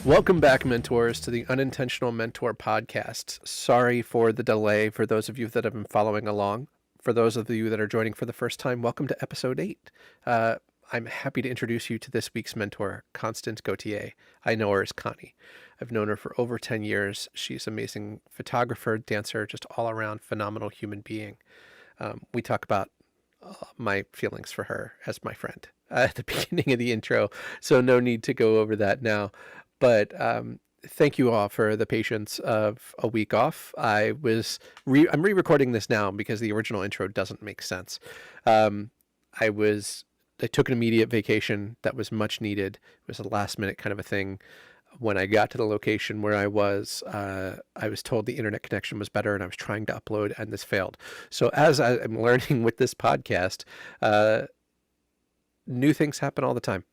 Welcome back, mentors, to the Unintentional Mentor Podcast. Sorry for the delay for those of you that have been following along. For those of you that are joining for the first time, welcome to episode 8. I'm happy to introduce you to this week's mentor, Constance Gauthier. I know her as Connie. I've known her for over 10 years. She's an amazing photographer, dancer, just all around phenomenal human being. We talk about my feelings for her as my friend at the beginning of the intro, so no need to go over that now. But thank you all for the patience of a week off. I'm re-recording this now because the original intro doesn't make sense. I took an immediate vacation that was much needed. It was a last minute kind of a thing. When I got to the location where I was told the internet connection was better, and I was trying to upload, and this failed. So as I'm learning with this podcast, new things happen all the time.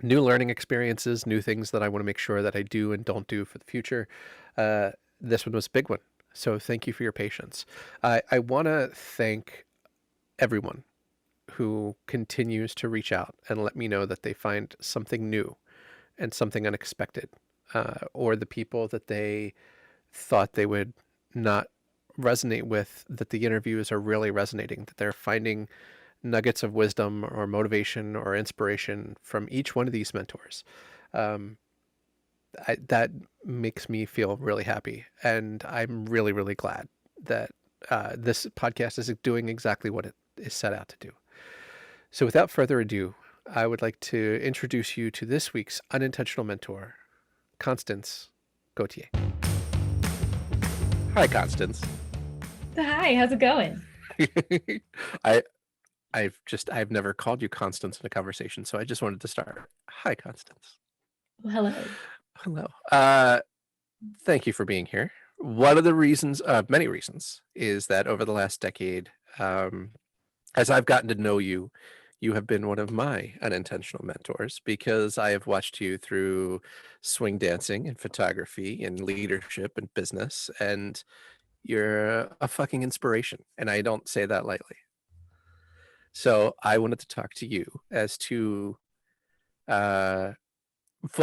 New learning experiences, new things that I want to make sure that I do and don't do for the future. This one was a big one. So thank you for your patience. I want to thank everyone who continues to reach out and let me know that they find something new and something unexpected, or the people that they thought they would not resonate with, that the interviews are really resonating, that they're finding nuggets of wisdom or motivation or inspiration from each one of these mentors. That makes me feel really happy. And I'm really, really glad that this podcast is doing exactly what it is set out to do. So without further ado, I would like to introduce you to this week's unintentional mentor, Constance Gauthier. Hi, Constance. Hi, how's it going? I've never called you Constance in a conversation, so I just wanted to start. Hi, Constance. Well, hello. Hello. Thank you for being here. One of the reasons, many reasons, is that over the last decade, as I've gotten to know you, you have been one of my unintentional mentors, because I have watched you through swing dancing and photography and leadership and business, and you're a fucking inspiration, and I don't say that lightly. So I wanted to talk to you as to, full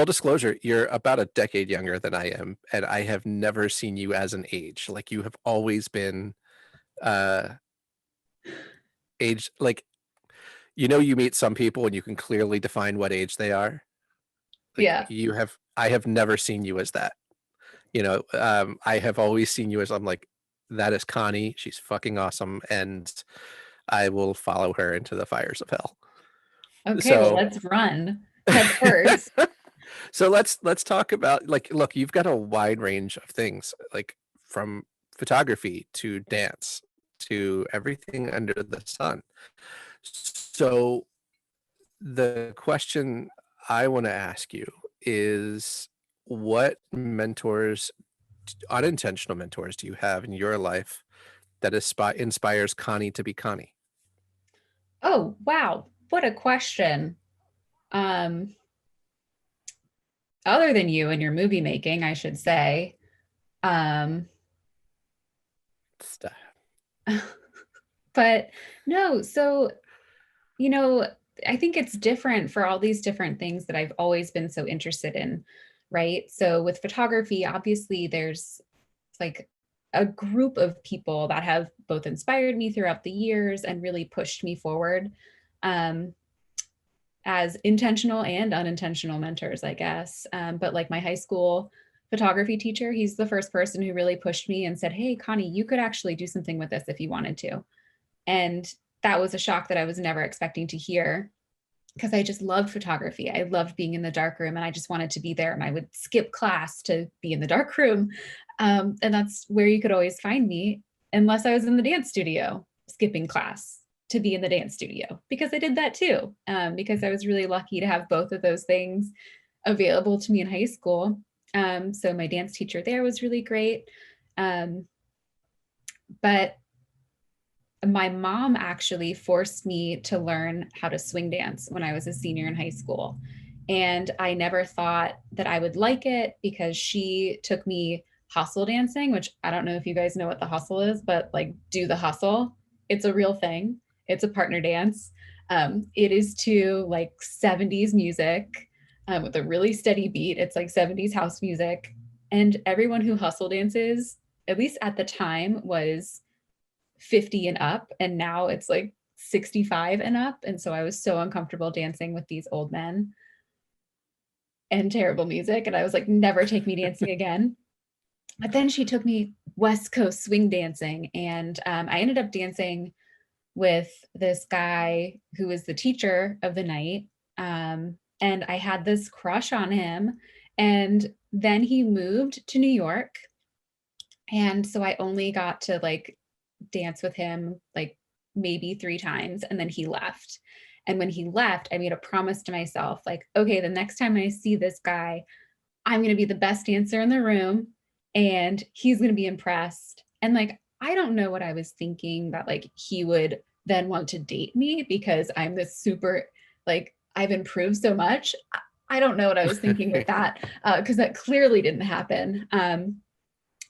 disclosure, you're about a decade younger than I am, and I have never seen you as an age. Like, you have always been age, like, you meet some people and you can clearly define what age they are. Like, Yeah. I have never seen you as that. I have always seen you as, I'm like, that is Connie. She's fucking awesome, and I will follow her into the fires of hell. Okay, well, So, let's run head first. so let's talk about, like, look, you've got a wide range of things, like from photography to dance to everything under the sun. So the question I want to ask you is, what unintentional mentors do you have in your life that inspires Connie to be Connie? Oh, wow. What a question. Um, Other than you and your movie making, I should say. Um, Stuff. but no, so, you know, I think it's different for all these different things that I've always been so interested in, right? So with photography, obviously there's like a group of people that have both inspired me throughout the years and really pushed me forward, um, as intentional and unintentional mentors, I guess. But like my high school photography teacher, he's the first person who really pushed me and said, "Hey, Connie, you could actually do something with this if you wanted to." And that was a shock that I was never expecting to hear, because I just loved photography. I loved being in the dark room, and I just wanted to be there. And I would skip class to be in the dark room. And that's where you could always find me, unless I was in the dance studio, skipping class to be in the dance studio, because I did that too. Because I was really lucky to have both of those things available to me in high school. So my dance teacher there was really great. But my mom actually forced me to learn how to swing dance when I was a senior in high school. And I never thought that I would like it, because she took me hustle dancing, which I don't know if you guys know what the hustle is, but like, do the hustle. It's a real thing. It's a partner dance. It is to like 70s music. with a really steady beat. It's like 70s house music. And everyone who hustle dances, at least at the time, was 50 and up. And now it's like 65 and up. And so I was so uncomfortable dancing with these old men and terrible music. And I was like, never take me dancing again. But then she took me West Coast swing dancing. And I ended up dancing with this guy who was the teacher of the night. And I had this crush on him. And then he moved to New York. And so I only got to like dance with him like maybe 3 times. And then he left. And when he left, I made a promise to myself, like, okay, the next time I see this guy, I'm going to be the best dancer in the room and he's going to be impressed. And like, I don't know what I was thinking that like he would then want to date me because I'm this super, like, I've improved so much. I don't know what I was thinking with that because that clearly didn't happen.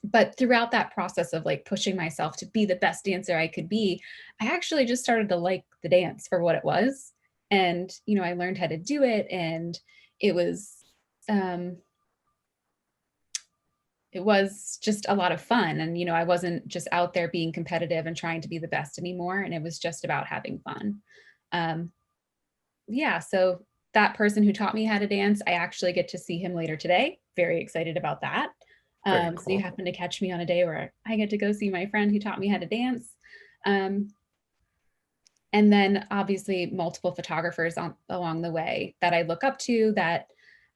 But throughout that process of like pushing myself to be the best dancer I could be, I actually just started to like the dance for what it was. And, you know, I learned how to do it. And it was, um, it was just a lot of fun. And, you know, I wasn't just out there being competitive and trying to be the best anymore. And it was just about having fun. Um, yeah. So that person who taught me how to dance, I actually get to see him later today. Very excited about that. Very So you cool. happen to catch me on a day where I get to go see my friend who taught me how to dance. Um, and then obviously multiple photographers along the way that I look up to, that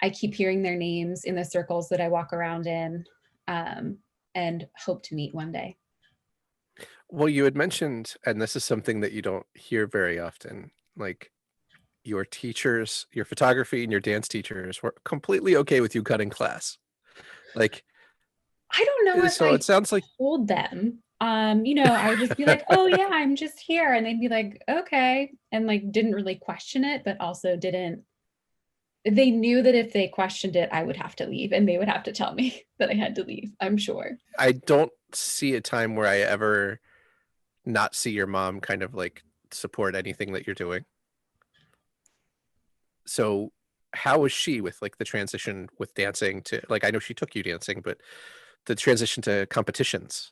I keep hearing their names in the circles that I walk around in, um, and hope to meet one day. Well, you had mentioned, and this is something that you don't hear very often, like your teachers, your photography and your dance teachers were completely okay with you cutting class. Like, I don't know if so I it sounds like told them. You know, I would just be like, oh yeah, I'm just here. And they'd be like, okay. And like didn't really question it, but also didn't, they knew that if they questioned it, I would have to leave and they would have to tell me that I had to leave, I'm sure. I don't see a time where I ever not see your mom kind of like support anything that you're doing. So how was she with like the transition with dancing to, like, I know she took you dancing, but the transition to competitions?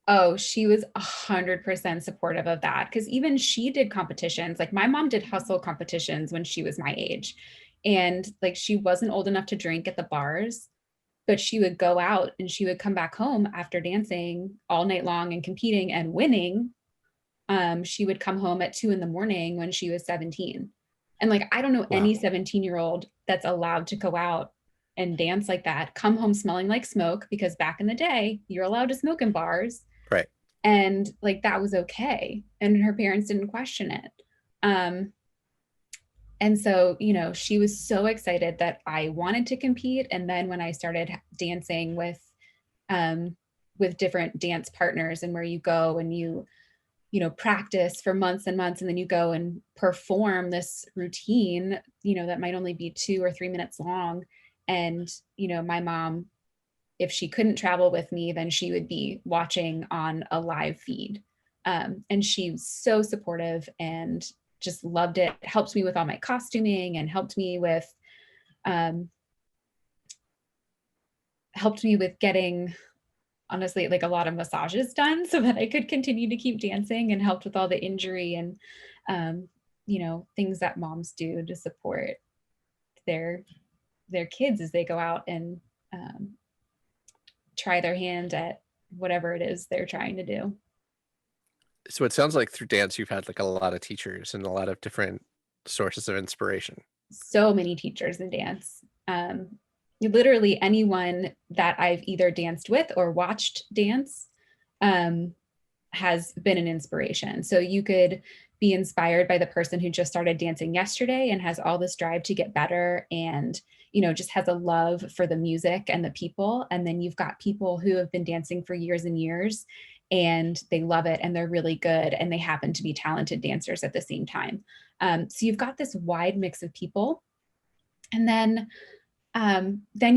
Oh, she was 100% supportive of that because even she did competitions. Like my mom did hustle competitions when she was my age. And like she wasn't old enough to drink at the bars, but she would go out and she would come back home after dancing all night long and competing and winning. She would come home at 2 in the morning when she was 17. And like, I don't know Wow. any 17-year-old that's allowed to go out and dance like that, come home smelling like smoke, because back in the day, you're allowed to smoke in bars. Right. And like, that was okay. And her parents didn't question it. Um, and so, you know, she was so excited that I wanted to compete. And then when I started dancing with different dance partners, and where you go and you know, practice for months and months, and then you go and perform this routine, you know, that might only be 2 or 3 minutes long. And, you know, my mom, if she couldn't travel with me, then she would be watching on a live feed. And she was so supportive and just loved it. Helped me with all my costuming and um, helped me with getting, honestly, like a lot of massages done so that I could continue to keep dancing, and helped with all the injury and, you know, things that moms do to support their their kids as they go out and um, try their hand at whatever it is they're trying to do. So it sounds like through dance, you've had like a lot of teachers and a lot of different sources of inspiration. So many teachers in dance. Literally anyone that I've either danced with or watched dance um, has been an inspiration. So you could be inspired by the person who just started dancing yesterday and has all this drive to get better, and, you know, just has a love for the music and the people. And then you've got people who have been dancing for years and years and they love it and they're really good and they happen to be talented dancers at the same time. So you've got this wide mix of people. And then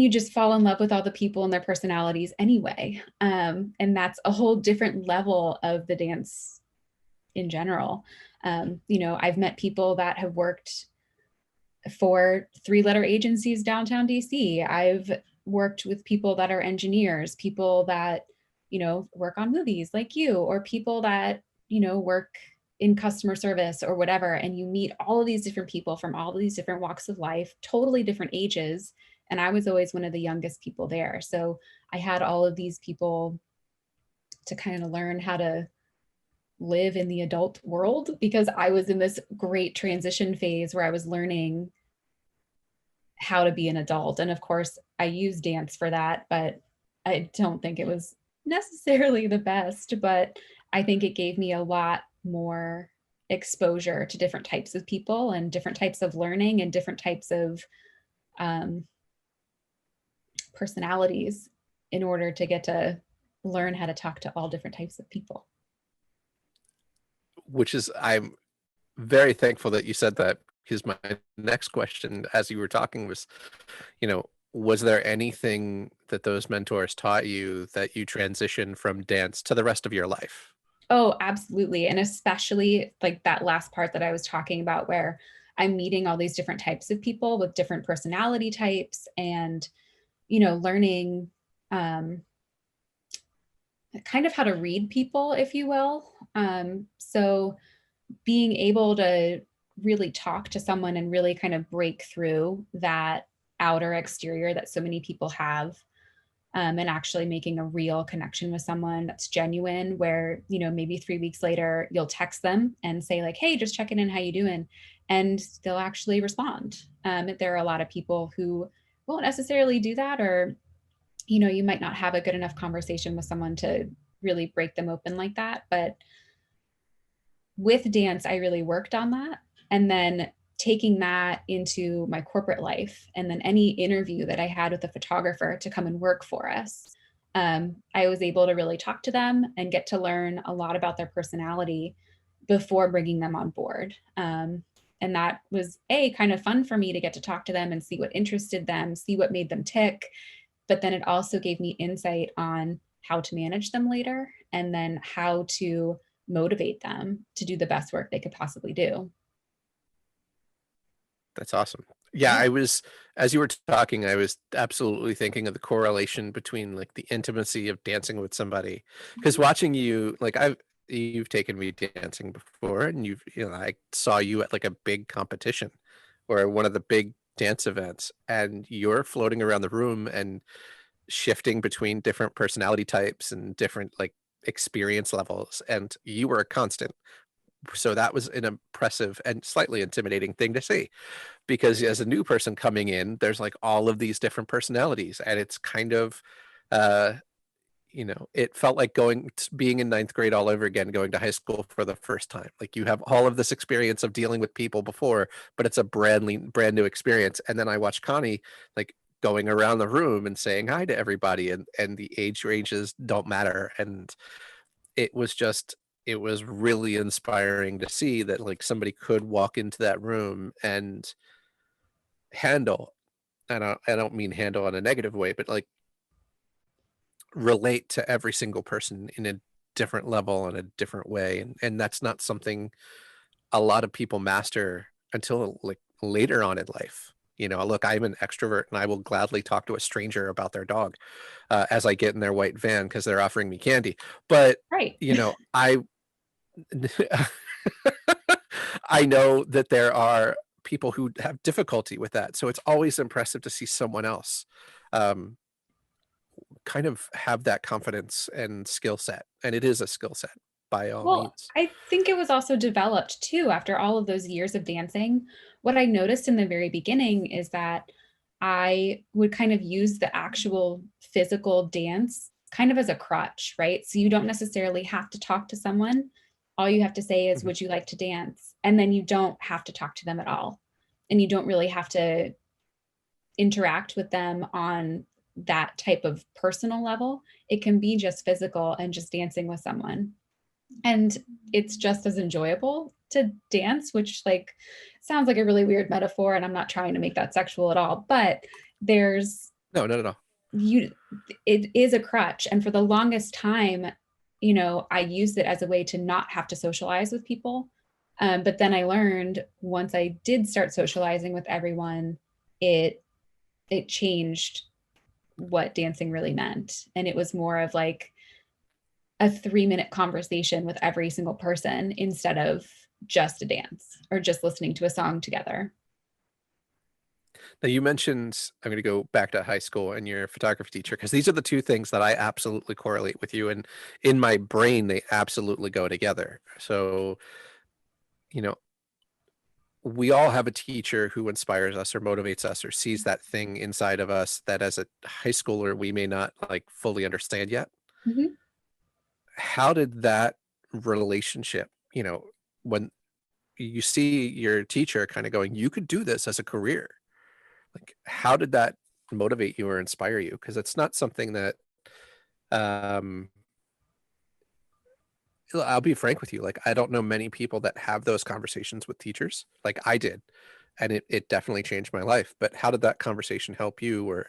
you just fall in love with all the people and their personalities anyway. And that's a whole different level of the dance in general. You know, I've met people that have worked for 3-letter agencies downtown DC. I've worked with people that are engineers, people that, work on movies like you, or people that, work in customer service or whatever. And you meet all of these different people from all of these different walks of life, totally different ages. And I was always one of the youngest people there. So I had all of these people to kind of learn how to live in the adult world, because I was in this great transition phase where I was learning how to be an adult. And of course, I use dance for that, but I don't think it was necessarily the best, but I think it gave me a lot more exposure to different types of people and different types of learning and different types of um, personalities in order to get to learn how to talk to all different types of people. Which is, I'm very thankful that you said that, because my next question as you were talking was, was there anything that those mentors taught you that you transitioned from dance to the rest of your life? Oh, absolutely. And especially like that last part that I was talking about, where I'm meeting all these different types of people with different personality types and, learning kind of how to read people, if you will. So being able to really talk to someone and really kind of break through that outer exterior that so many people have, and actually making a real connection with someone that's genuine, where, maybe 3 weeks later you'll text them and say like, hey, just checking in, how you doing? And they'll actually respond. There are a lot of people who won't necessarily do that, or, you might not have a good enough conversation with someone to really break them open like that. But with dance, I really worked on that. And then taking that into my corporate life, and then any interview that I had with a photographer to come and work for us, I was able to really talk to them and get to learn a lot about their personality before bringing them on board. And that was kind of fun for me to get to talk to them and see what interested them, see what made them tick. But then it also gave me insight on how to manage them later, and then how to motivate them to do the best work they could possibly do. That's awesome. Yeah, Yeah. as you were talking, I was absolutely thinking of the correlation between like the intimacy of dancing with somebody. Because Mhm. watching you, like you've taken me dancing before, and I saw you at like a big competition or one of the big dance events, and you're floating around the room and shifting between different personality types and different like experience levels, and you were a constant. So that was an impressive and slightly intimidating thing to see, because as a new person coming in, there's like all of these different personalities, and it's kind of uh it felt like being in ninth grade all over again, going to high school for the first time. Like you have all of this experience of dealing with people before, but it's a brand new experience. And then I watched Connie like going around the room and saying hi to everybody, and the age ranges don't matter. And it was just it was really inspiring to see that like somebody could walk into that room and handle, I don't mean handle in a negative way, but like relate to every single person in a different level in a different way. And that's not something a lot of people master until like later on in life. Look, I'm an extrovert and I will gladly talk to a stranger about their dog, as I get in their white van because they're offering me candy. But Right. I I know that there are people who have difficulty with that. So it's always impressive to see someone else um, kind of have that confidence and skill set. And it is a skill set by all Well, means. I think it was also developed too after all of those years of dancing. What I noticed in the very beginning is that I would kind of use the actual physical dance kind of as a crutch, right? So you don't necessarily have to talk to someone. All you have to say is, Mhm. would you like to dance? And then you don't have to talk to them at all. And you don't really have to interact with them on that type of personal level. It can be just physical and just dancing with someone. And it's just as enjoyable to dance, which like sounds like a really weird metaphor, and I'm not trying to make that sexual at all, but there's No, no, no, no. you it is a crutch. And for the longest time, I used it as a way to not have to socialize with people. But then I learned once I did start socializing with everyone, it changed what dancing really meant. And it was more of like a 3-minute conversation with every single person instead of just a dance or just listening to a song together. Now you mentioned, I'm going to go back to high school and your photography teacher, because these are the two things that I absolutely correlate with you. And in my brain, they absolutely go together. So, you know, we all have a teacher who inspires us or motivates us or sees that thing inside of us that as a high schooler, we may not like fully understand yet. Mm-hmm. How did that relationship, when you see your teacher kind of going, you could do this as a career, like how did that motivate you or inspire you? Because it's not something that um I'll be frank with you, like I don't know many people that have those conversations with teachers like I did, and it definitely changed my life. But how did that conversation help you or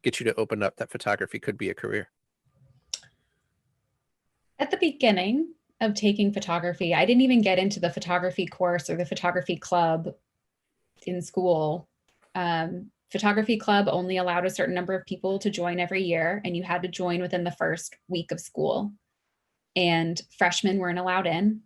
get you to open up that photography could be a career? At the beginning of taking photography, I didn't even get into the photography course or the photography club in school. Photography club only allowed a certain number of people to join every year, and you had to join within the first week of school. And freshmen weren't allowed in.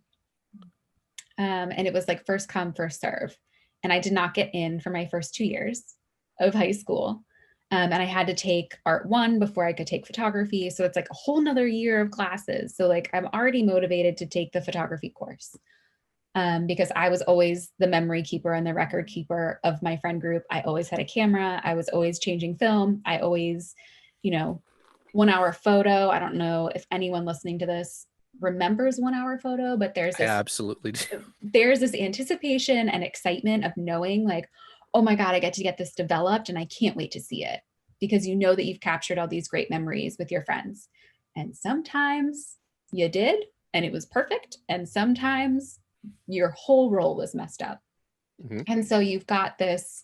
And it was like first come, first serve. And I did not get in for my first 2 years of high school. And I had to take art one before I could take photography. So it's like a whole nother year of classes. So like I'm already motivated to take the photography course, because I was always the memory keeper and the record keeper of my friend group. I always had a camera. I was always changing film. I always, you know, 1 hour photo. I don't know if anyone listening to this remembers 1 hour photo, but I absolutely do. there's this anticipation and excitement of knowing like, oh my God, I get to get this developed and I can't wait to see it, because you know that you've captured all these great memories with your friends. And sometimes you did and it was perfect. And sometimes your whole role was messed up. Mhm. And so you've got this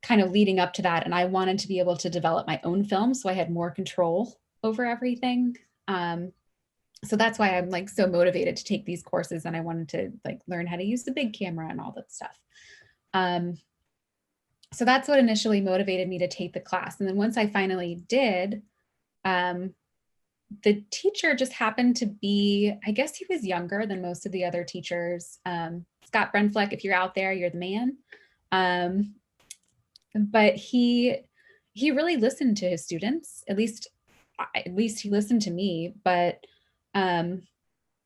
kind of leading up to that. And I wanted to be able to develop my own film. So I had more control over everything. So that's why I'm like so motivated to take these courses, and I wanted to like learn how to use the big camera and all that stuff. Um, so that's what initially motivated me to take the class. And then once I finally did, um, the teacher just happened to be, I guess he was younger than most of the other teachers. Scott Brenfleck, if you're out there, you're the man. Um, but he really listened to his students. At least he listened to me. But um,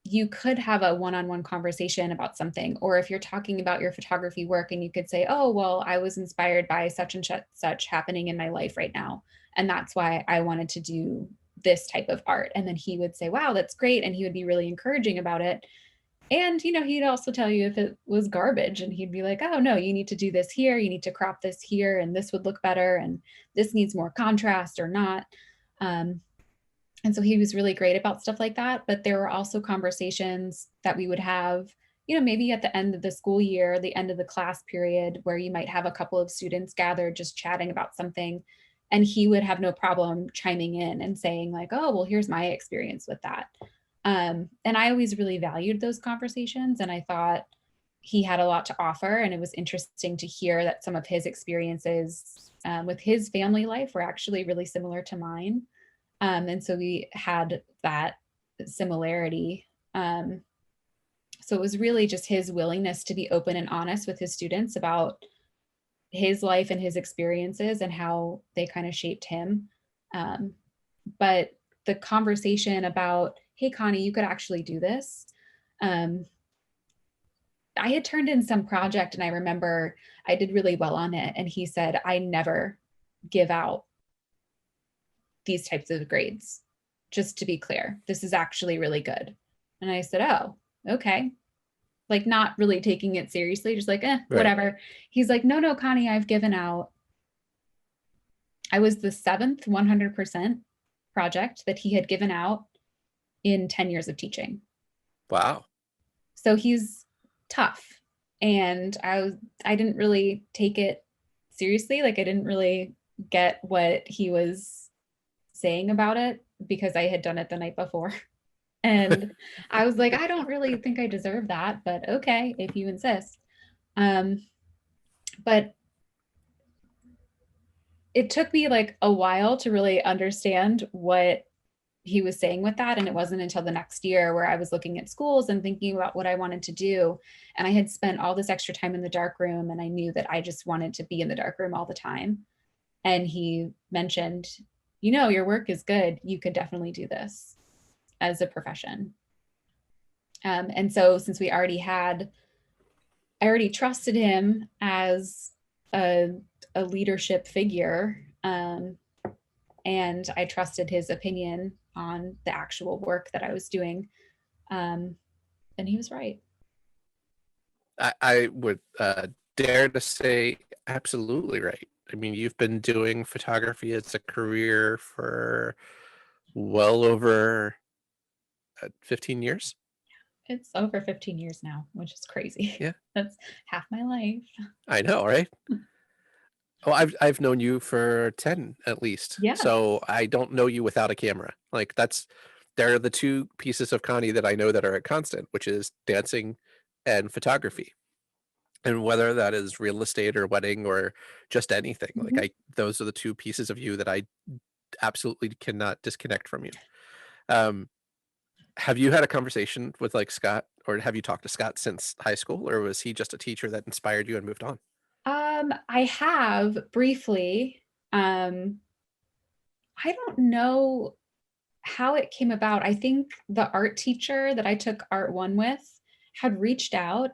you could have a one-on-one conversation about something, or if you're talking about your photography work and you could say, oh well, I was inspired by such and such happening in my life right now, and that's why I wanted to do this type of art. And then he would say, wow, that's great, and he would be really encouraging about it. And he'd also tell you if it was garbage, and he'd be like, oh no, you need to do this here, you need to crop this here, and this would look better, and this needs more contrast or not. um, and so he was really great about stuff like that. But there were also conversations that we would have, maybe at the end of the school year, the end of the class period, where you might have a couple of students gathered just chatting about something. And he would have no problem chiming in and saying, like, oh, well, here's my experience with that. And I always really valued those conversations. And I thought he had a lot to offer. And it was interesting to hear that some of his experiences with his family life were actually really similar to mine. And so we had that similarity. So it was really just his willingness to be open and honest with his students about his life and his experiences and how they kind of shaped him. Um, but the conversation about, hey, Connie, you could actually do this. Um, I had turned in some project and I remember I did really well on it. And he said, I never give out these types of grades. Just to be clear, this is actually really good. And I said, oh, okay. Like not really taking it seriously, just like, Right. whatever. He's like, no, no, Connie, I've given out. I was the seventh 100% project that he had given out in 10 years of teaching. Wow. So he's tough. And I didn't really take it seriously. Like I didn't really get what he was saying about it because I had done it the night before. And I was like, I don't really think I deserve that, but okay, if you insist. Um, but it took me like a while to really understand what he was saying with that. And it wasn't until the next year where I was looking at schools and thinking about what I wanted to do. And I had spent all this extra time in the dark room, and I knew that I just wanted to be in the dark room all the time. And he mentioned, your work is good. You could definitely do this as a profession. And so since I already trusted him as a, a leadership figure. And I trusted his opinion on the actual work that I was doing. And he was right. I would dare to say absolutely right. I mean, you've been doing photography as a career for well over 15 years. It's over 15 years now, which is crazy. Yeah, That's half my life. I know, right? Oh, I've known you for 10 at least. Yes. So I don't know you without a camera. Like there are the two pieces of Connie that I know that are a constant, which is dancing and photography. And whether that is real estate or wedding or just anything, like Mhm. those are the two pieces of you that I absolutely cannot disconnect from you. Um, have you had a conversation with like Scott, or have you talked to Scott since high school, or was he just a teacher that inspired you and moved on? I have briefly. Um, I don't know how it came about. I think the art teacher that I took art one with had reached out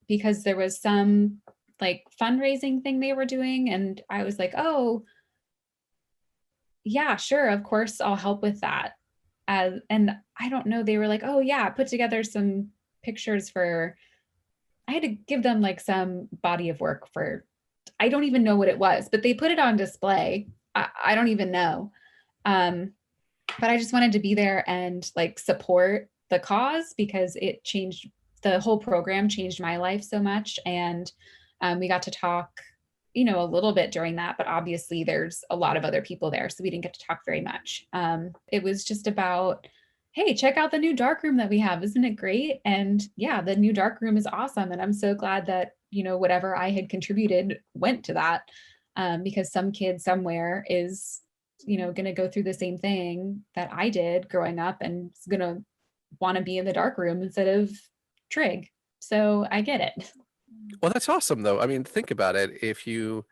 because there was some like fundraising thing they were doing. And I was like, oh, yeah, sure. Of course, I'll help with that. And I don't know, they were like, oh, yeah, put together some pictures for, I had to give them like some body of work for, I don't even know what it was, but they put it on display. I don't even know. Um, but I just wanted to be there and like support the cause because it changed, the whole program changed my life so much. And we got to talk, a little bit during that, but obviously there's a lot of other people there. So we didn't get to talk very much. It was just about, hey, check out the new dark room that we have. Isn't it great? And yeah, the new dark room is awesome. And I'm so glad that, whatever I had contributed went to that. Because some kid somewhere is going to go through the same thing that I did growing up and is going to want to be in the dark room instead of trig. So I get it. Well, that's awesome though. I mean, think about it. If you,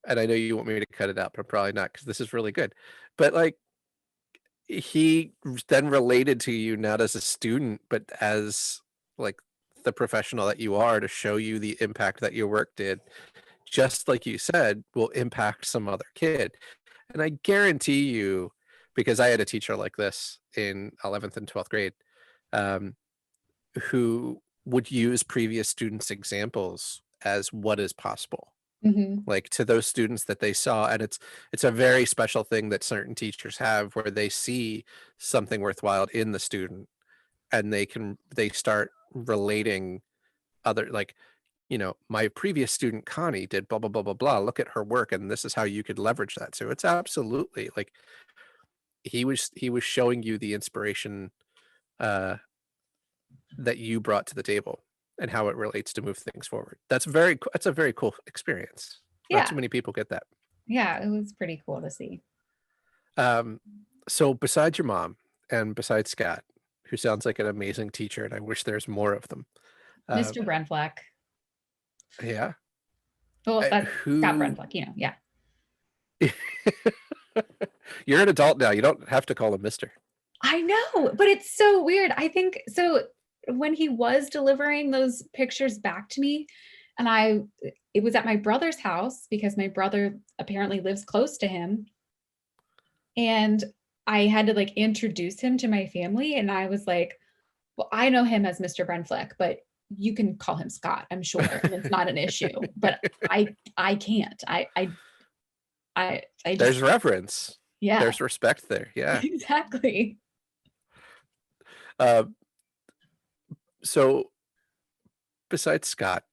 and I know you want me to cut it out, but probably not because this is really good. But like he then related to you not as a student, but as like the professional that you are, to show you the impact that your work did, just like you said, will impact some other kid. And I guarantee you, because I had a teacher like this in 11th and 12th grade, um, who would use previous students' examples as what is possible, Mm-hmm. like to those students that they saw. And it's a very special thing that certain teachers have, where they see something worthwhile in the student, and they start relating other, like, my previous student Connie did blah blah blah blah blah, look at her work and this is how you could leverage that. So it's absolutely like he was showing you the inspiration uh that you brought to the table and how it relates to move things forward. That's a very cool experience. Not Yeah. too many people get that. Yeah. It was pretty cool to see. Um, so besides your mom and besides Scott, who sounds like an amazing teacher, and I wish there's more of them. Uh, Mr. Brenfleck. yeah. Well, that's Scott Who Brenfleck, yeah. you're an adult now. You don't have to call him Mister. I know, but it's so weird. I think so when he was delivering those pictures back to me, and it was at my brother's house because my brother apparently lives close to him. And I had to like introduce him to my family. And I was like, well, I know him as Mr. Brenfleck, but you can call him Scott, I'm sure. And it's not an issue. But I can't. I just There's reverence. yeah, There's respect there. Yeah. exactly. Uh, so besides Scott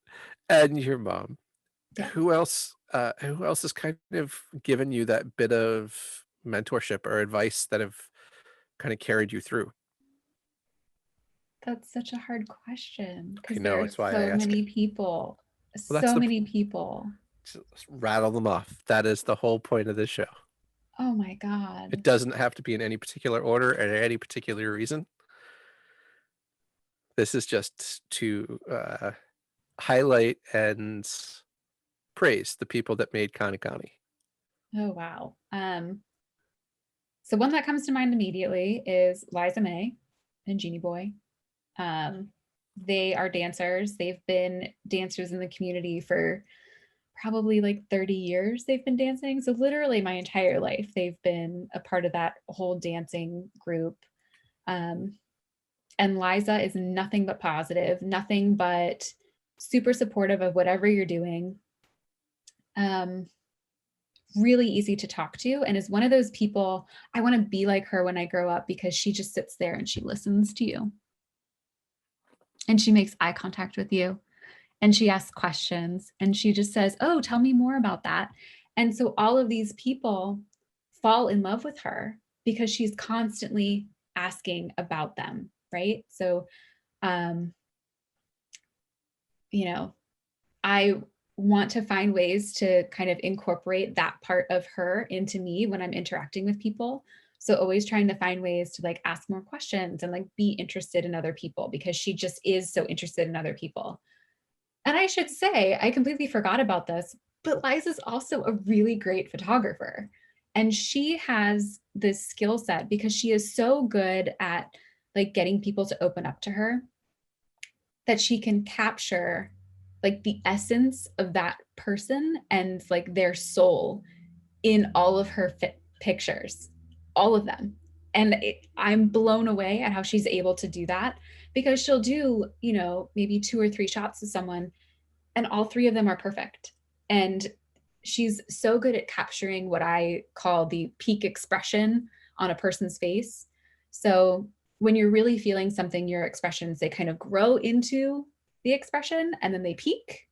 and your mom, Yeah. who else has kind of given you that bit of mentorship or advice that have kind of carried you through? That's such a hard question I because there know, are it's why I so ask it. many people, Well, that's so many people. just rattle them off. That is the whole point of this show. Oh my God. It doesn't have to be in any particular order or any particular reason. This is just to highlight and praise the people that made Kanakani. Oh, wow. So one that comes to mind immediately is Liza May and Jeannie Boy. Um, they are dancers. They've been dancers in the community for probably like 30 years. They've been dancing. So literally my entire life, they've been a part of that whole dancing group. Um, and Liza is nothing but positive, nothing but super supportive of whatever you're doing. Really easy to talk to, and is one of those people I want to be like her when I grow up, because she just sits there and she listens to you and she makes eye contact with you and she asks questions and she just says, "Oh, tell me more about that." And so all of these people fall in love with her because she's constantly asking about them, right? So um you know, I want to find ways to kind of incorporate that part of her into me when I'm interacting with people. So always trying to find ways to like ask more questions and like be interested in other people, because she just is so interested in other people. And I should say, I completely forgot about this, but Liza's also a really great photographer. And she has this skill set because she is so good at like getting people to open up to her, that she can capture like the essence of that person and like their soul in all of her pictures, all of them. And I'm blown away at how she's able to do that, because she'll do, maybe 2 or 3 shots of someone and all 3 of them are perfect. And she's so good at capturing what I call the peak expression on a person's face. So when you're really feeling something, your expressions, they kind of grow into the expression and then they peak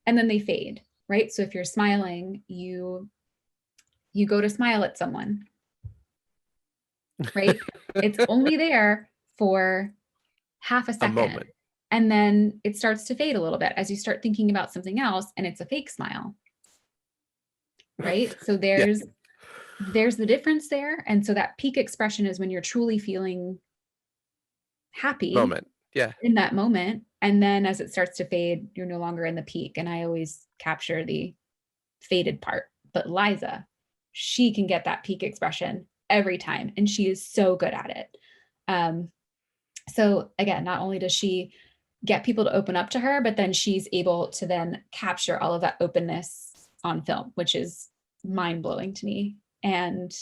and then they fade, right? So if you're smiling, you go to smile at someone, right? It's only there for half a A second. moment. And then it starts to fade a little bit as you start thinking about something else and it's a fake smile, right? So Yeah. there's the difference there. And so that peak expression is when you're truly feeling happy Moment. Yeah. in that moment. And then as it starts to fade, you're no longer in the peak. And I always capture the faded part. But Liza, she can get that peak expression every time. And she is so good at it. So again, not only does she get people to open up to her, but then she's able to then capture all of that openness on film, which is mind blowing to me. And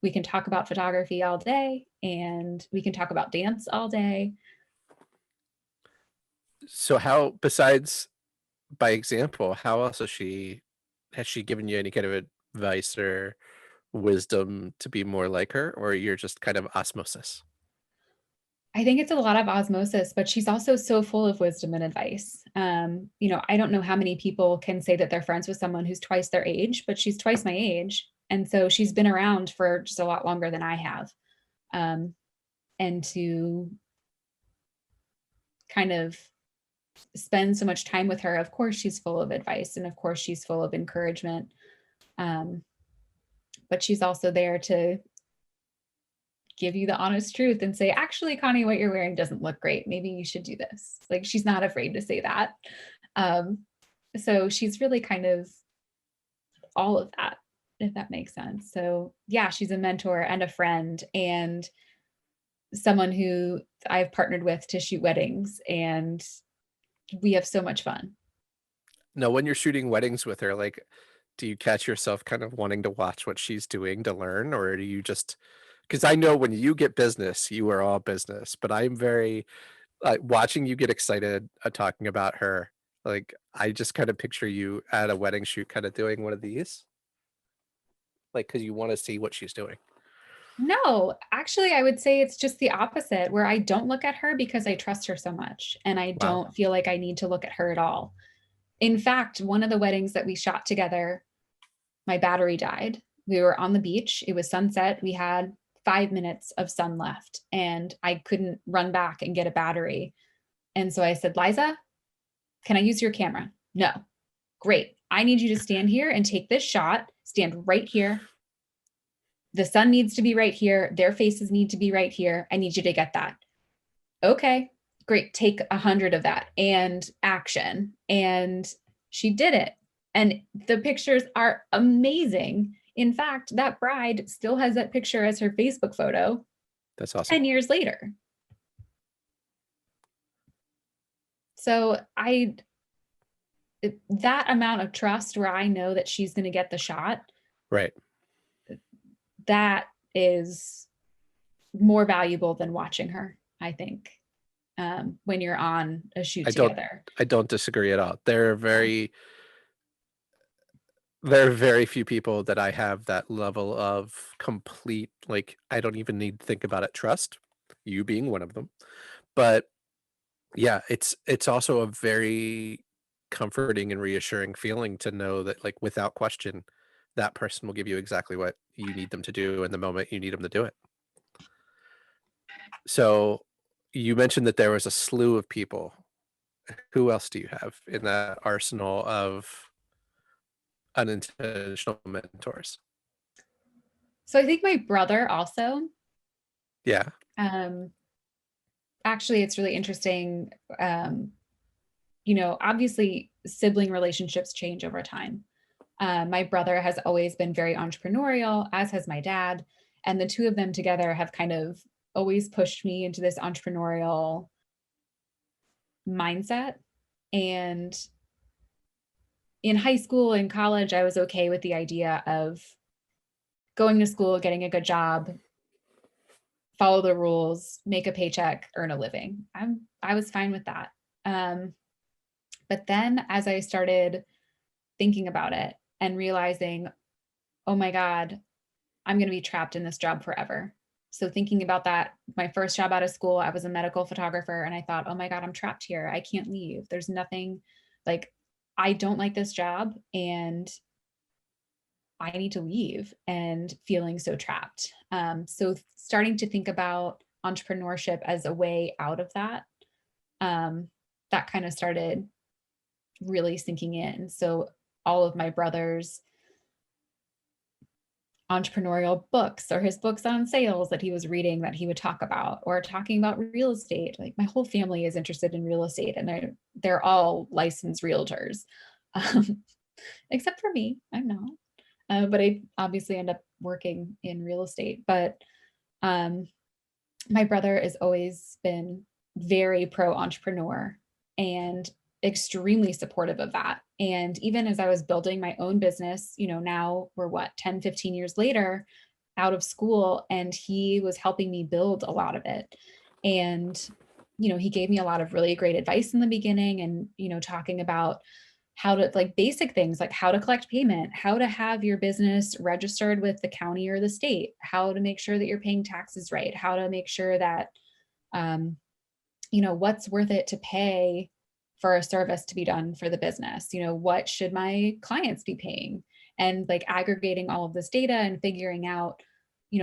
we can talk about photography all day and we can talk about dance all day. So how, besides by example, how else has she given you any kind of advice or wisdom to be more like her, or you're just kind of osmosis? I think it's a lot of osmosis, but she's also so full of wisdom and advice. I don't know how many people can say that they're friends with someone who's twice their age, but she's twice my age. And so she's been around for just a lot longer than I have. And to kind of spend so much time with her, of course, she's full of advice and of course, she's full of encouragement. But she's also there to give you the honest truth and say, actually, Connie, what you're wearing doesn't look great. Maybe you should do this. Like, she's not afraid to say that. So she's really kind of all of that, if that makes sense. So yeah, she's a mentor and a friend and someone who I've partnered with to shoot weddings, and we have so much fun. Now, when you're shooting weddings with her, like, do you catch yourself kind of wanting to watch what she's doing to learn, or do you just, because I know when you get business, you are all business, but I'm very watching you get excited talking about her. Like, I just kind of picture you at a wedding shoot, kind of doing one of these, like, because you want to see what she's doing. No, actually, I would say it's just the opposite, where I don't look at her because I trust her so much and I Wow. don't feel like I need to look at her at all. In fact, one of the weddings that we shot together, my battery died. We were on the beach. It was sunset. We had 5 minutes of sun left and I couldn't run back and get a battery. And so I said, Liza, can I use your camera? No. Great. I need you to stand here and take this shot. Stand right here. The sun needs to be right here. Their faces need to be right here. I need you to get that. Okay, great. Take 100 of that and action. And she did it. And the pictures are amazing. In fact, that bride still has that picture as her Facebook photo. That's awesome. 10 years later. So that amount of trust where I know that she's going to get the shot. Right. That is more valuable than watching her, I think, when you're on a shoot together. I don't disagree at all. There are very few people that I have that level of complete, like, I don't even need to think about it, trust, you being one of them. But yeah, it's also a very comforting and reassuring feeling to know that, like, without question, that person will give you exactly what you need them to do in the moment you need them to do it. So you mentioned that there was a slew of people. Who else do you have in that arsenal of unintentional mentors? So I think my brother also. Yeah. Actually, it's really interesting. Obviously sibling relationships change over time. My brother has always been very entrepreneurial, as has my dad. And the two of them together have kind of always pushed me into this entrepreneurial mindset. And in high school and college, I was okay with the idea of going to school, getting a good job, follow the rules, make a paycheck, earn a living. I was fine with that. But then as I started thinking about it and realizing, oh my God, I'm going to be trapped in this job forever. So thinking about that, my first job out of school, I was a medical photographer and I thought, oh my God, I'm trapped here. I can't leave. There's nothing, like, I don't like this job and I need to leave, and feeling so trapped. So starting to think about entrepreneurship as a way out of that, that kind of started really sinking in. So all of my brother's entrepreneurial books or his books on sales that he was reading that he would talk about, or talking about real estate. Like, my whole family is interested in real estate and they're all licensed realtors. Except for me, I'm not. But I obviously end up working in real estate. But my brother has always been very pro entrepreneur and extremely supportive of that. And even as I was building my own business, now we're 10, 15 years later out of school, and he was helping me build a lot of it. And, he gave me a lot of really great advice in the beginning, and, talking about how to, like, basic things like how to collect payment, how to have your business registered with the county or the state, how to make sure that you're paying taxes right, how to make sure that, what's worth it to pay for a service to be done for the business, what should my clients be paying, and like aggregating all of this data and figuring out,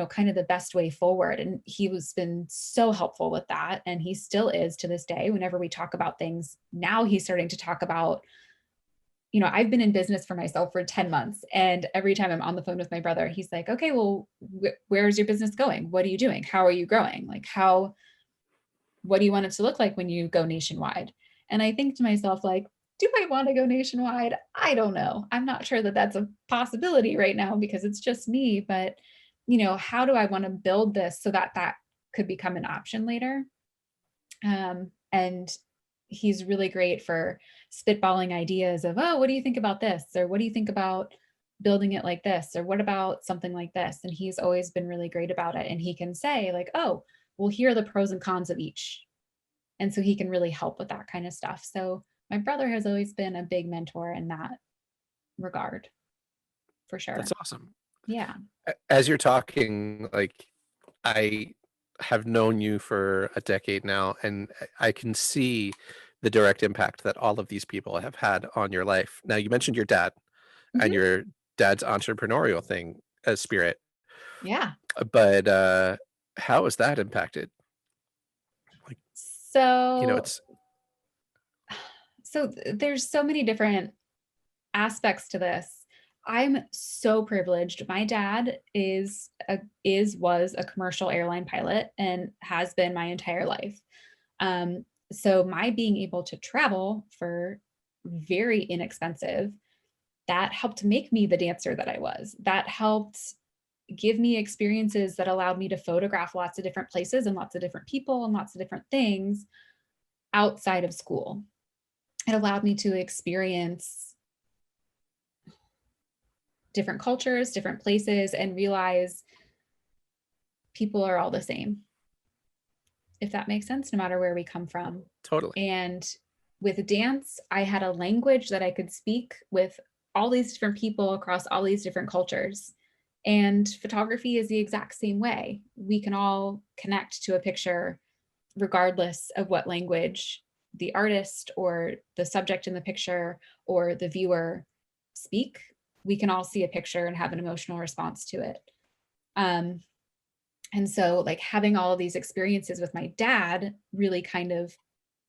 kind of the best way forward. And he was been so helpful with that. And he still is to this day. Whenever we talk about things, now he's starting to talk about, I've been in business for myself for 10 months. And every time I'm on the phone with my brother, he's like, okay, well, where's your business going? What are you doing? How are you growing? Like, what do you want it to look like when you go nationwide? And I think to myself, like, do I want to go nationwide? I don't know. I'm not sure that that's a possibility right now because it's just me. But, how do I want to build this so that that could become an option later? And he's really great for spitballing ideas of, oh, what do you think about this? Or what do you think about building it like this? Or what about something like this? And he's always been really great about it. And he can say, like, oh, well, here are the pros and cons of each. And so he can really help with that kind of stuff. So my brother has always been a big mentor in that regard, for sure. That's awesome. Yeah. As you're talking, like, I have known you for a decade now, and I can see the direct impact that all of these people have had on your life. Now, you mentioned your dad and Mhm. your dad's entrepreneurial thing as spirit. Yeah. But how has that impacted? Like, So, it's there's so many different aspects to this. I'm so privileged. My dad was a commercial airline pilot and has been my entire life. So my being able to travel for very inexpensive, that helped make me the dancer that I was. That helped give me experiences that allowed me to photograph lots of different places and lots of different people and lots of different things outside of school. It allowed me to experience different cultures, different places, and realize people are all the same, if that makes sense, no matter where we come from. totally. And with dance, I had a language that I could speak with all these different people across all these different cultures. And photography is the exact same way. We can all connect to a picture regardless of what language the artist or the subject in the picture or the viewer speak. We can all see a picture and have an emotional response to it. Um, and so, like, having all of these experiences with my dad really kind of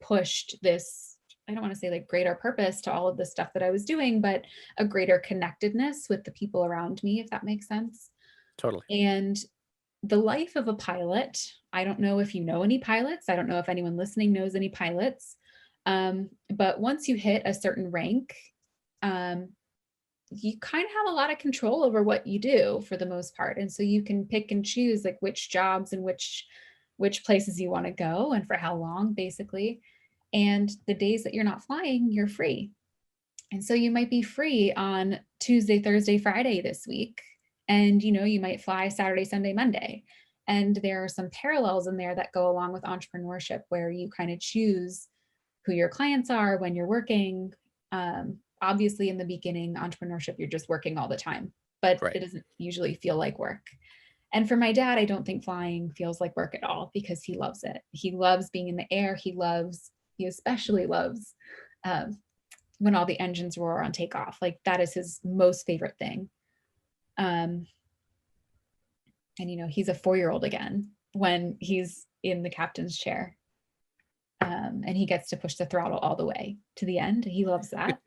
pushed this, I don't want to say like greater purpose to all of the stuff that I was doing, but a greater connectedness with the people around me, if that makes sense. Totally. And the life of a pilot, I don't know if you know any pilots. I don't know if anyone listening knows any pilots. But once you hit a certain rank, um, you kind of have a lot of control over what you do for the most part. And so you can pick and choose like which jobs and which places you want to go and for how long, basically. And the days that you're not flying, you're free. And so you might be free on Tuesday, Thursday, Friday this week. And you might fly Saturday, Sunday, Monday. And there are some parallels in there that go along with entrepreneurship where you kind of choose who your clients are when you're working. Obviously, in the beginning, entrepreneurship, you're just working all the time, but Right. it doesn't usually feel like work. And for my dad, I don't think flying feels like work at all because he loves it. He loves being in the air. He especially loves um, when all the engines roar on takeoff. Like that is his most favorite thing. Um, and he's a 4-year-old again when he's in the captain's chair. And he gets to push the throttle all the way to the end. He loves that.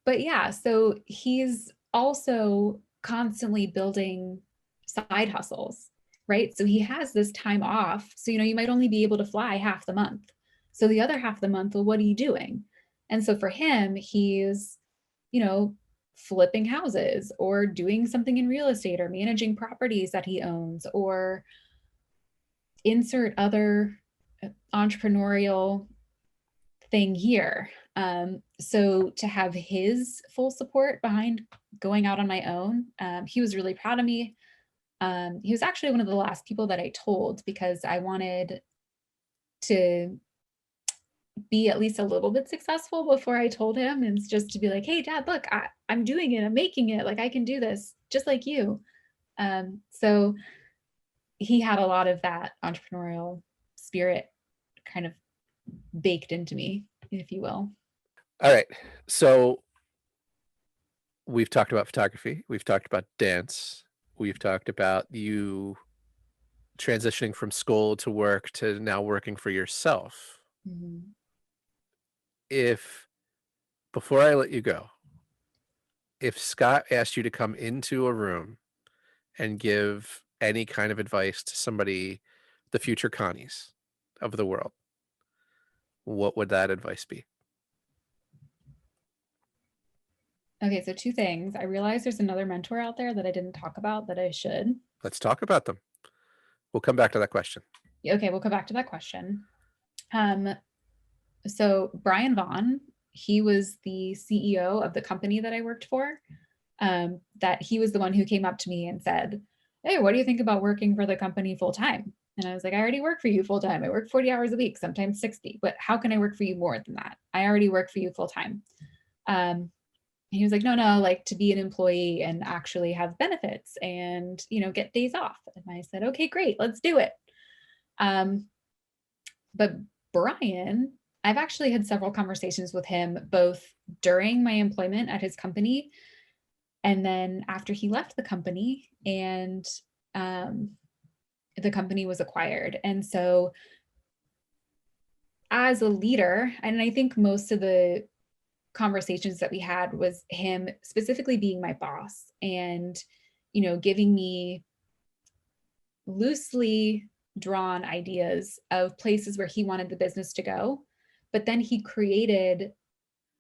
But yeah, so he's also constantly building side hustles, right? So he has this time off. So, you might only be able to fly half the month. So the other half of the month, well, what are you doing? And so for him, he's, flipping houses or doing something in real estate or managing properties that he owns or insert other entrepreneurial thing here. So to have his full support behind going out on my own, he was really proud of me. He was actually one of the last people that I told because I wanted to be at least a little bit successful before I told him. And it's just to be like, hey, Dad, look, I'm doing it. I'm making it. Like I can do this just like you. So he had a lot of that entrepreneurial spirit kind of baked into me, if you will. All right. So we've talked about photography. We've talked about dance. We've talked about you transitioning from school to work to now working for yourself. Mhm. If before I let you go, if Scott asked you to come into a room and give any kind of advice to somebody, the future Connies of the world, what would that advice be? Okay, so two things. I realize there's another mentor out there that I didn't talk about that I should. Let's talk about them. We'll come back to that question. Okay, we'll come back to that question. Um, so Brian Vaughn, he was the CEO of the company that I worked for. That he was the one who came up to me and said, "Hey, what do you think about working for the company full time?" And I was like, "I already work for you full time. I work 40 hours a week, sometimes 60. But how can I work for you more than that? I already work for you full time." He was like, no, like to be an employee and actually have benefits and, get days off. And I said, okay, great, let's do it. But Brian I've actually had several conversations with him, both during my employment at his company and then after he left the company, and um, the company was acquired. And so as a leader, and I think most of the conversations that we had was him specifically being my boss and, giving me loosely drawn ideas of places where he wanted the business to go. But then he created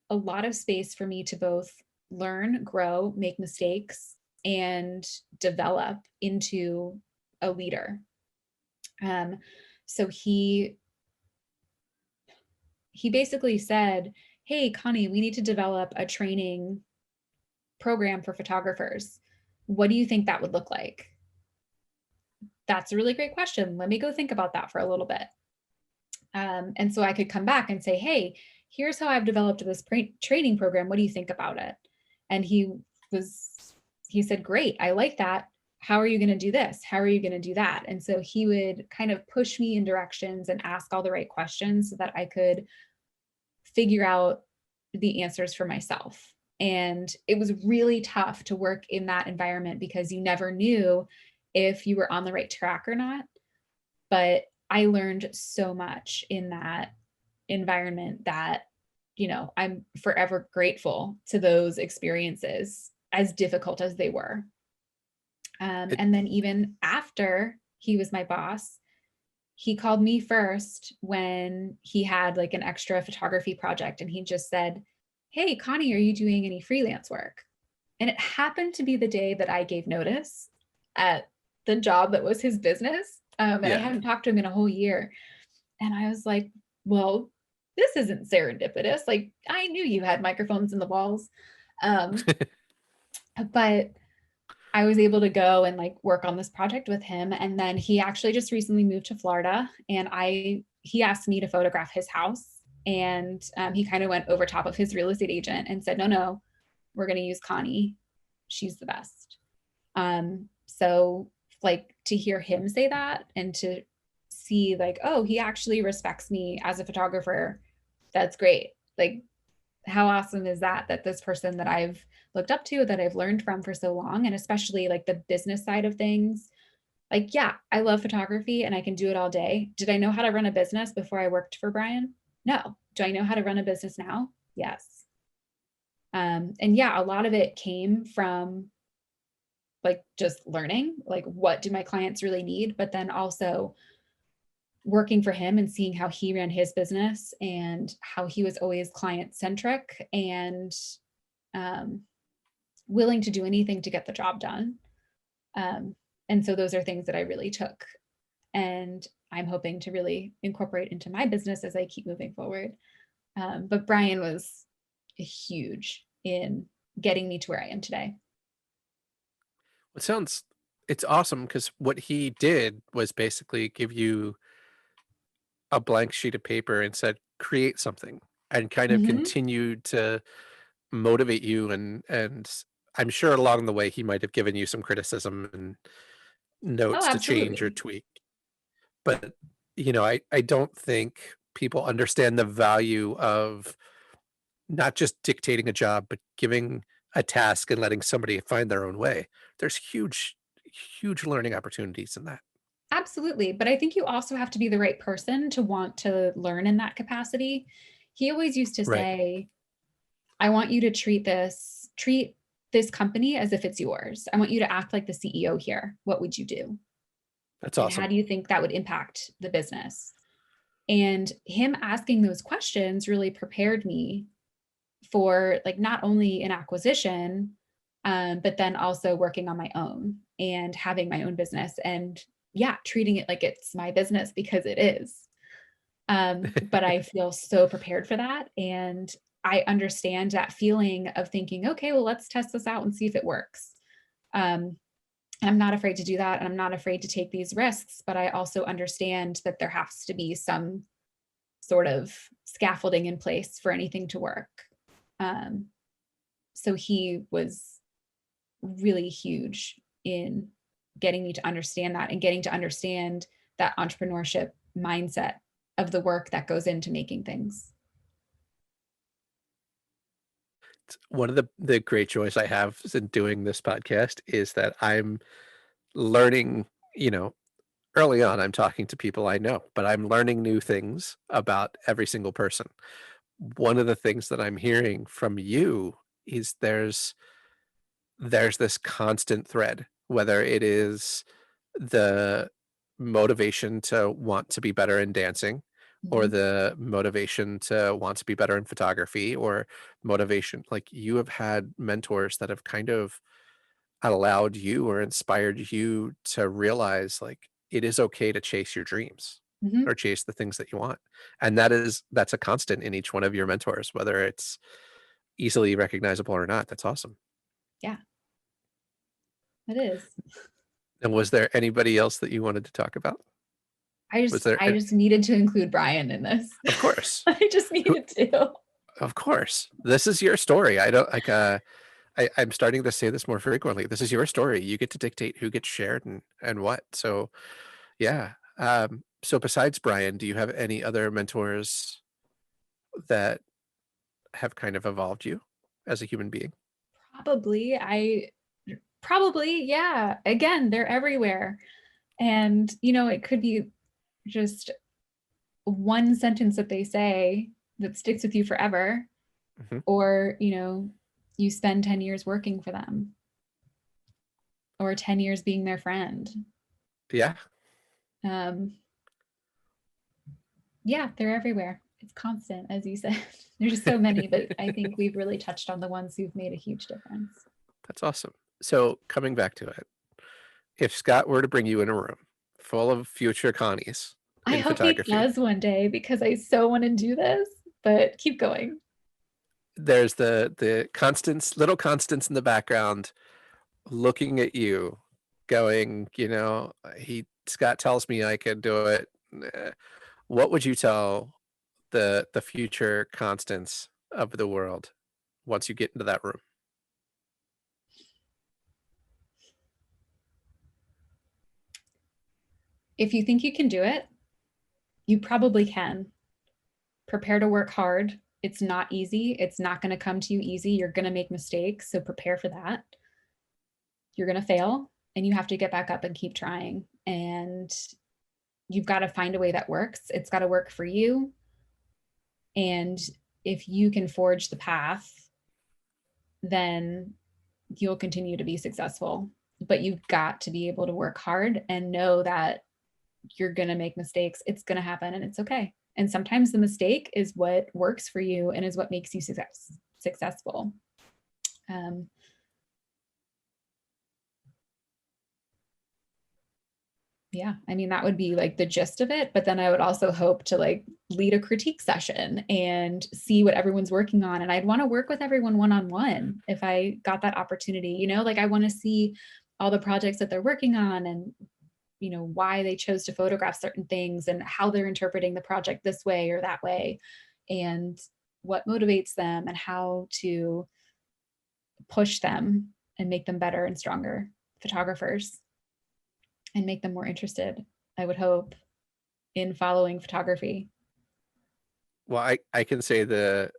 a lot of space for me to both learn, grow, make mistakes, and develop into a leader. Um, so he basically said, "Hey, Connie, we need to develop a training program for photographers. What do you think that would look like?" That's a really great question. Let me go think about that for a little bit. And so I could come back and say, "Hey, here's how I've developed this training program. What do you think about it?" And he said, "Great, I like that. How are you going to do this? How are you going to do that?" And so he would kind of push me in directions and ask all the right questions so that I could figure out the answers for myself. And it was really tough to work in that environment because you never knew if you were on the right track or not. But I learned so much in that environment that, I'm forever grateful to those experiences, as difficult as they were. It, And then even after he was my boss, he called me first when he had like an extra photography project. And he just said, "Hey, Connie, are you doing any freelance work?" And it happened to be the day that I gave notice at the job that was his business. And I yeah. hadn't talked to him in a whole year. And I was like, "Well, this isn't serendipitous. Like, I knew you had microphones in the walls." Um, but I was able to go and like work on this project with him. And then he actually just recently moved to Florida, and he asked me to photograph his house. And he kind of went over top of his real estate agent and said, "No, no, we're going to use Connie. She's the best." So like to hear him say that and to see like, oh, he actually respects me as a photographer. That's great. Like, how awesome is that, that this person that I've looked up to, that I've learned from for so long, and especially like the business side of things. Like, yeah, I love photography and I can do it all day. Did I know how to run a business before I worked for Brian? No. Do I know how to run a business now? Yes. And yeah, a lot of it came from like just learning, like what do my clients really need, but then also working for him and seeing how he ran his business and how he was always client centric and um, willing to do anything to get the job done. And so those are things that I really took, and I'm hoping to really incorporate into my business as I keep moving forward. But Brian was huge in getting me to where I am today. it sounds, it's awesome because what he did was basically give you a blank sheet of paper and said, create something, and kind of Mm-hmm. continued to motivate you. And I'm sure along the way, he might have given you some criticism and Oh, notes to change or absolutely. tweak. But, I don't think people understand the value of not just dictating a job, but giving a task and letting somebody find their own way. There's huge, huge learning opportunities in that. Absolutely. But I think you also have to be the right person to want to learn in that capacity. He always used to Right. say, "I want you to treat this company as if it's yours. I want you to act like the CEO here. What would you do? That's And how awesome. do you think that would impact the business?" And him asking those questions really prepared me for like not only an acquisition, but then also working on my own and having my own business and yeah, treating it like it's my business because it is. But I feel so prepared for that. And I understand that feeling of thinking, okay, well, let's test this out and see if it works. Um, I'm not afraid to do that. And I'm not afraid to take these risks, but I also understand that there has to be some sort of scaffolding in place for anything to work. Um, so he was really huge in getting me to understand that and getting to understand that entrepreneurship mindset of the work that goes into making things. one of the great joys I have in doing this podcast is that I'm learning, you know, early on, I'm talking to people I know, but I'm learning new things about every single person. One of the things that I'm hearing from you is there's this constant thread, whether it is the motivation to want to be better in dancing, or Mhm. the motivation to want to be better in photography, or motivation, like you have had mentors that have kind of allowed you or inspired you to realize like it is okay to chase your dreams Mhm. or chase the things that you want. And that's a constant in each one of your mentors, whether it's easily recognizable or not. That's awesome. Yeah, it is. And was there anybody else that you wanted to talk about? Was there I just needed to include Brian in this. of course. I just Who needed to. of course. This is your story. I don't like I'm starting to say this more frequently. This is your story. You get to dictate who gets shared and what. So yeah. So besides Brian, do you have any other mentors that have kind of evolved you as a human being? Probably. Probably, yeah. Again, they're everywhere. And, it could be just one sentence that they say that sticks with you forever, Mhm. or, you spend 10 years working for them or 10 years being their friend. Yeah. Um, yeah, they're everywhere. It's constant, as you said. There's just so many, but I think we've really touched on the ones who've made a huge difference. That's awesome. So coming back to it, if Scott were to bring you in a room full of future Connies I in hope he photography, does one day because I so want to do this, but keep going. there's the Constance, little Constance in the background looking at you, going, he Scott tells me I can do it. What would you tell the future Constance of the world once you get into that room? If you think you can do it, you probably can. Prepare to work hard. It's not easy. It's not going to come to you easy. You're going to make mistakes. So prepare for that. You're going to fail and you have to get back up and keep trying. And you've got to find a way that works. It's got to work for you. And if you can forge the path, then you'll continue to be successful. But you've got to be able to work hard and know that you're going to make mistakes. It's going to happen and it's okay. And sometimes the mistake is what works for you and is what makes you successful. Um, yeah, I mean, that would be like the gist of it. But then I would also hope to like lead a critique session and see what everyone's working on. And I'd want to work with everyone one-on-one if I got that opportunity, like I want to see all the projects that they're working on and why they chose to photograph certain things and how they're interpreting the project this way or that way, and what motivates them and how to push them and make them better and stronger photographers and make them more interested, I would hope, in following photography. Well, I can say the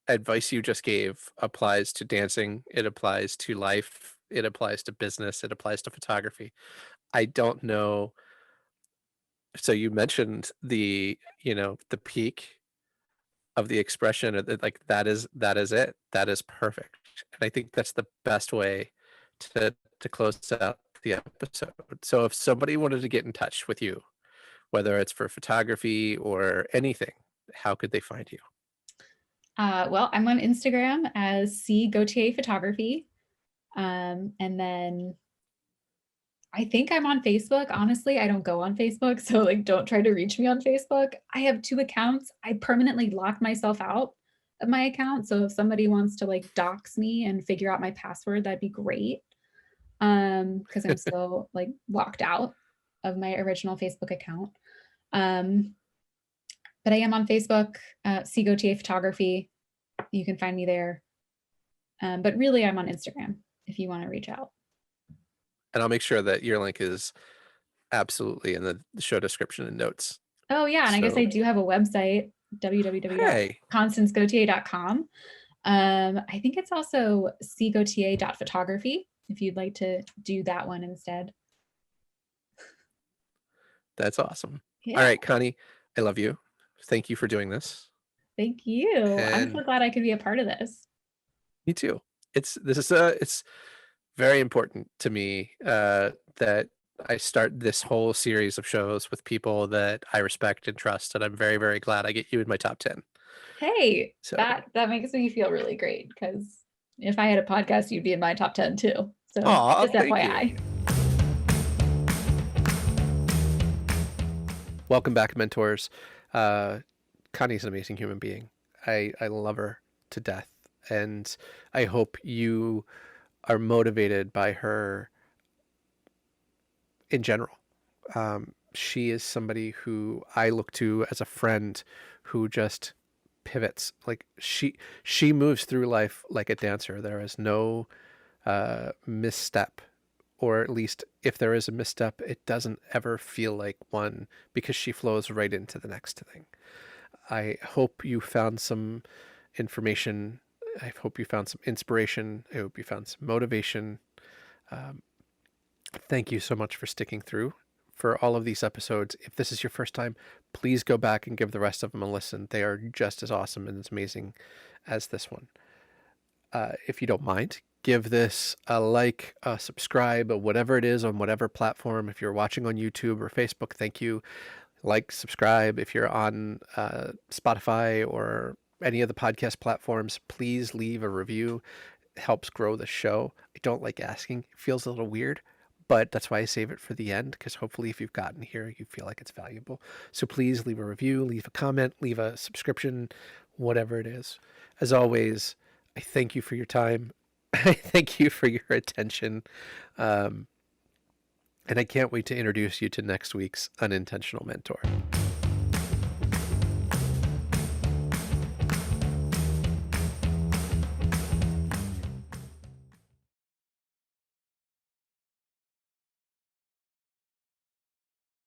advice you just gave applies to dancing, it applies to life, it applies to business, it applies to photography. I don't know. So you mentioned the peak of the expression, like that is it. That is perfect. And I think that's the best way to close out the episode. So if somebody wanted to get in touch with you, whether it's for photography or anything, how could they find you? Well, I'm on Instagram as C Gauthier Photography. And then I think I'm on Facebook. Honestly, I don't go on Facebook. So like don't try to reach me on Facebook. I have 2 accounts. I permanently locked myself out of my account. So if somebody wants to like dox me and figure out my password, that'd be great. Because I'm still like locked out of my original Facebook account. Um, but I am on Facebook, C Gauthier Photography. You can find me there. But really I'm on Instagram if you want to reach out. And I'll make sure that your link is absolutely in the show description and notes. Oh yeah, and I guess I So, do have a website, hey, www.constancegauthier.com. I think it's also cgautier.photography if you'd like to do that one instead. That's awesome. All Yeah. right, Connie, I love you. Thank you for doing this. Thank you. I'm And so glad I could be a part of this. me too. It's very important to me that I start this whole series of shows with people that I respect and trust, and I'm very, very glad I get you in my top 10. Hey, So, that makes me feel really great because if I had a podcast, you'd be in my top 10 too. So aw, just thank you. FYI. Welcome back, mentors. Connie's an amazing human being. I love her to death, and I hope you are motivated by her in general. She is somebody who I look to as a friend who just pivots. Like she moves through life like a dancer. There is no misstep, or at least if there is a misstep, it doesn't ever feel like one because she flows right into the next thing. I hope you found some information. I hope you found some inspiration. I hope you found some motivation. Um, Thank you so much for sticking through for all of these episodes. If this is your first time, please go back and give the rest of them a listen. They are just as awesome and as amazing as this one. If you don't mind, give this a like, a subscribe, or whatever it is on whatever platform. If you're watching on YouTube or Facebook, thank you. Like, subscribe. If you're on Spotify or any of the podcast platforms, please leave a review. It helps grow the show. I don't like asking. It feels a little weird, but that's why I save it for the end, because hopefully if you've gotten here, you feel like it's valuable. So please leave a review, leave a comment, leave a subscription, whatever it is. As always, I thank you for your time. I thank you for your attention. And I can't wait to introduce you to next week's Unintentional Mentor.